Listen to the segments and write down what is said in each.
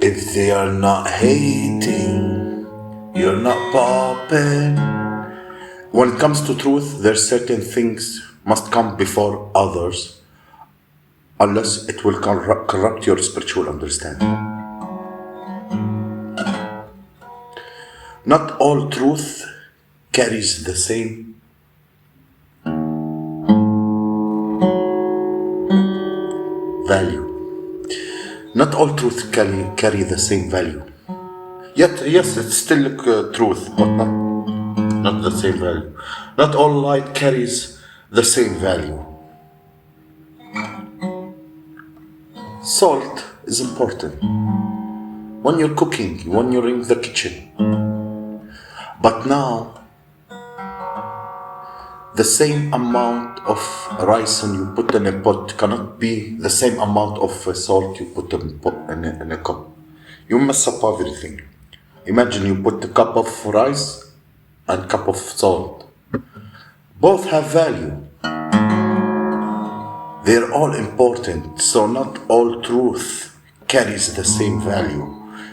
If they are not hating, you're not popping. When it comes to truth, there's certain things must come before others, unless it will corrupt your spiritual understanding. Not all truth carries the same value. Not all truth carry the same value. Yet, yes, it's still truth, but not the same value. Not all light carries the same value. Salt is important when you're cooking, when you're in the kitchen. But now, the same amount of rice and you put in a pot cannot be the same amount of salt you put in a cup. You mess up everything. Imagine you put a cup of rice and cup of salt. Both have value. They're all important, so not all truth carries the same value.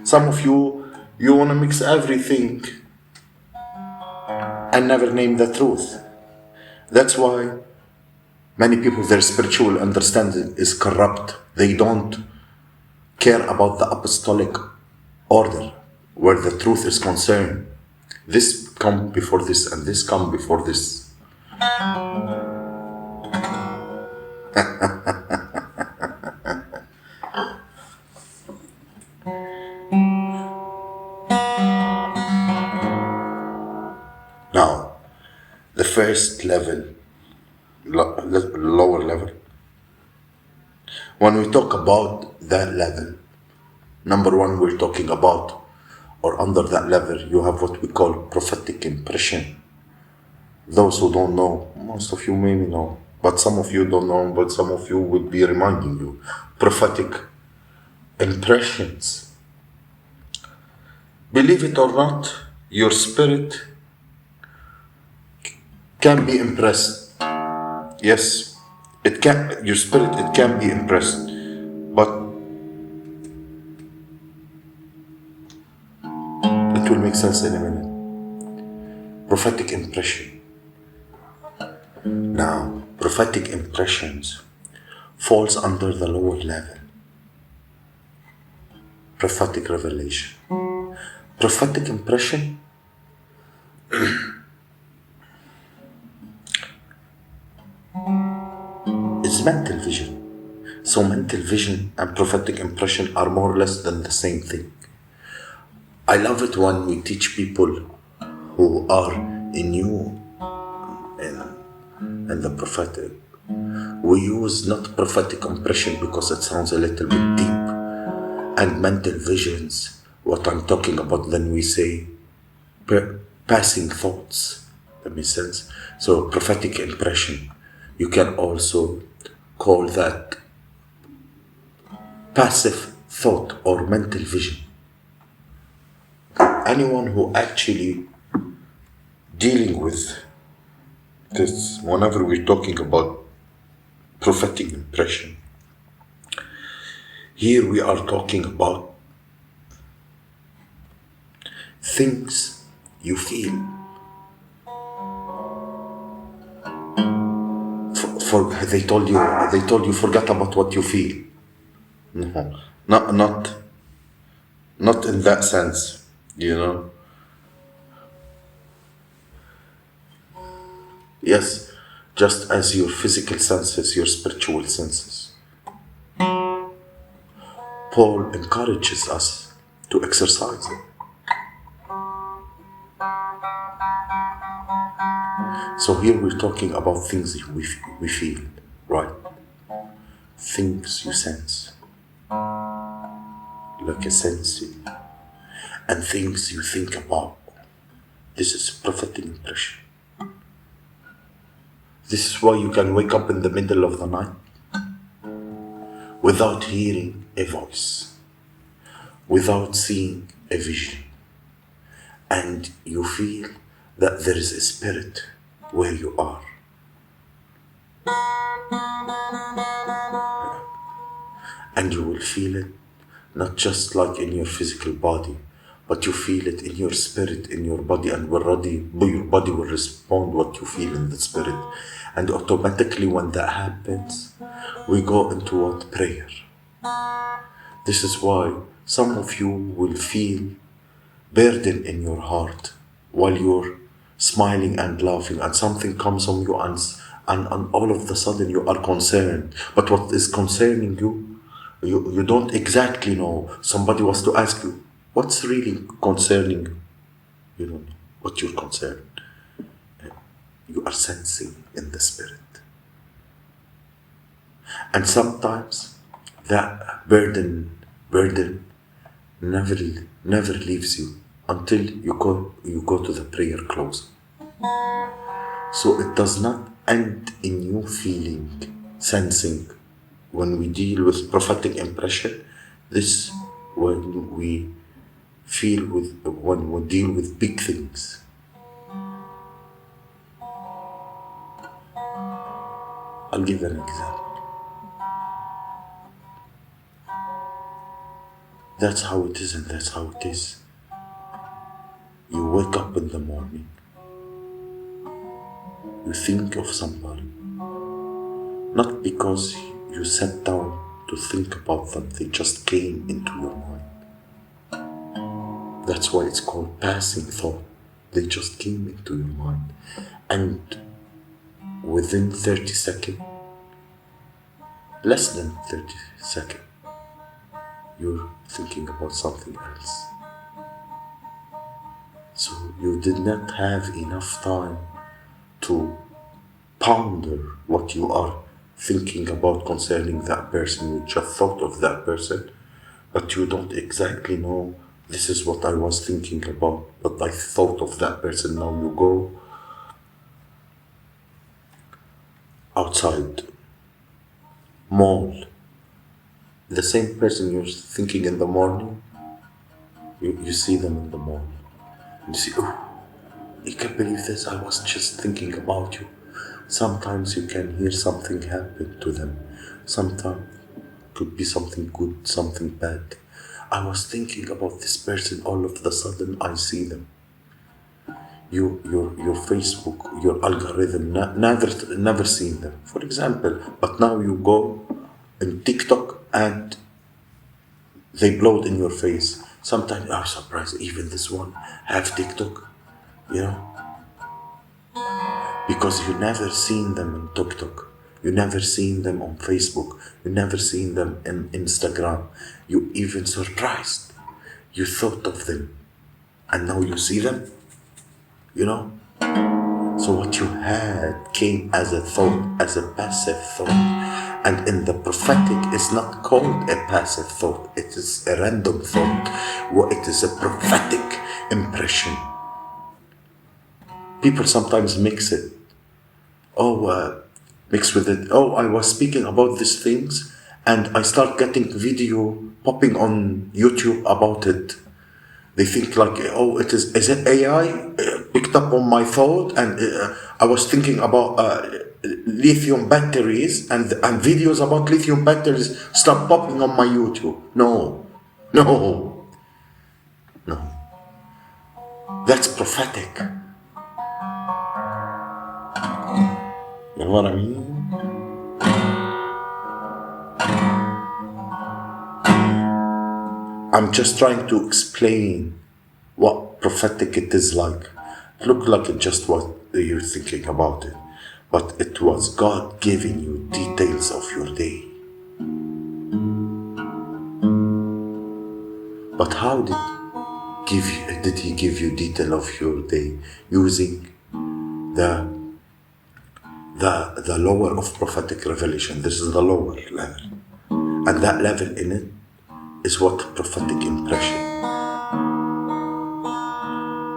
Some of you want to mix everything and never name the truth. That's why many people, their spiritual understanding is corrupt. They don't care about the apostolic order where the truth is concerned. This come before this and this come before this. Now, the first level, lower level, when we talk about that level, number one, we're talking about, or under that level, you have what we call prophetic impression. Those who don't know, most of you maybe know, but some of you don't know, but some of you will be reminding you. Prophetic impressions. Believe it or not, your spirit can be impressed. Yes, it can. Your spirit, it can be impressed, but it will make sense in a minute. Prophetic impression. Now, prophetic impressions falls under the lower level. Prophetic revelation. Prophetic impression is mental vision. So mental vision and prophetic impression are more or less than the same thing. I love it when we teach people who are new in the prophetic. We use not prophetic impression because it sounds a little bit deep, and mental visions, what I'm talking about, then we say passing thoughts. That makes sense? So prophetic impression, you can also call that passive thought or mental vision. Anyone who actually dealing with this, whenever we're talking about prophetic impression, here we are talking about things you feel. They told you forget about what you feel. No, not in that sense, you know. Yes, just as your physical senses, your spiritual senses. Paul encourages us to exercise it. So here we're talking about things we feel, right? Things you sense, like a sensing, and things you think about. This is prophetic impression. This is why you can wake up in the middle of the night without hearing a voice, without seeing a vision, and you feel that there is a spirit where you are. And you will feel it not just like in your physical body, but you feel it in your spirit, in your body, and your body will respond what you feel in the spirit. And automatically when that happens, we go into what? Prayer. This is why some of you will feel burden in your heart while you're smiling and laughing, and something comes on you, and all of the sudden you are concerned. But what is concerning you, you don't exactly know. Somebody was to ask you, what's really concerning you? You don't know what you're concerned. You are sensing in the spirit. And sometimes that burden never leaves you until you go to the prayer close. So it does not end in you feeling, sensing. When we deal with prophetic impression, this when we deal with big things. I'll give an example. That's how it is, and that's how it is. You wake up in the morning, you think of somebody, not because you sat down to think about them, they just came into your mind. That's why it's called passing thought. They just came into your mind, and within 30 seconds, less than 30 seconds, you're thinking about something else. So you did not have enough time to ponder what you are thinking about concerning that person. You just thought of that person, but you don't exactly know, this is what I was thinking about, but I thought of that person. Now you go outside, mall, the same person you're thinking in the morning, you see them in the mall. You see, oh, you can't believe this, I was just thinking about you. Sometimes you can hear something happen to them. Sometimes could be something good, something bad. I was thinking about this person, all of a sudden I see them. Your Facebook, your algorithm never seen them, for example. But now you go in TikTok and they blow it in your face. Sometimes I'm surprised even this one have TikTok, because you never seen them in TikTok, you never seen them on Facebook, you never seen them in Instagram. You even surprised, you thought of them, and now you see them, So what you had came as a thought, as a passive thought. And in the prophetic, it's not called a passive thought, it is a random thought. It is a prophetic impression. People sometimes mix with it. Oh, I was speaking about these things and I start getting video popping on YouTube about it. They think like, oh, is it AI picked up on my thought, and I was thinking about lithium batteries, and videos about lithium batteries start popping on my YouTube. No. That's prophetic. You know what I mean? I'm just trying to explain what prophetic it is like. It looked like it just what you're thinking about it, but it was God giving you details of your day. But how did he give you detail of your day? Using the lower of prophetic revelation. This is the lower level, and that level in it is what prophetic impression,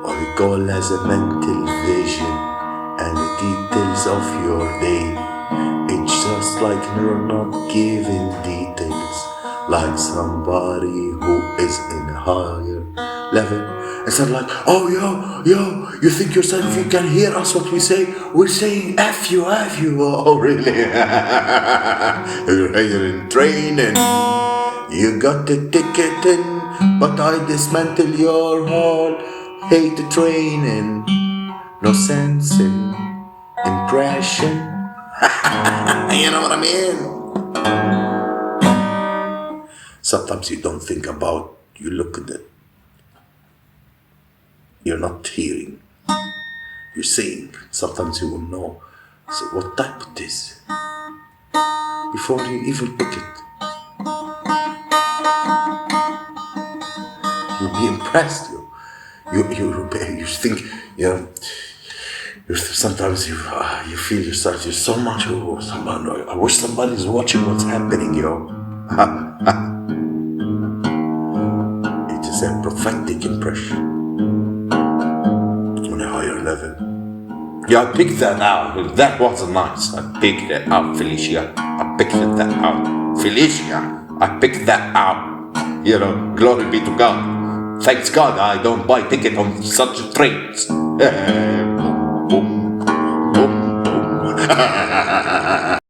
what we call as a mental vision, and the details of your day. It's just like you're not giving details, like somebody who is in a higher level. It's not like, oh yo, you think yourself you can hear us what we say? We're saying F you. Oh really? You're in training. You got the ticket in, but I dismantle your hall. Hate the training, no sense in impression. You know what I mean? Sometimes you don't think about, you look at it. You're not hearing, you're seeing. Sometimes you will know. So what type of this? Before you even pick it. You'll be impressed. You think, you know, sometimes you feel yourself, you're so much, oh, somebody, I wish somebody's watching what's happening, yo. It is a prophetic impression on a higher level. Yeah, I picked that out. That wasn't nice. I picked it out, Felicia. I picked that out. Felicia, I picked that out. You know, glory be to God. Thanks God I don't buy ticket on such trains. Boom, boom, boom.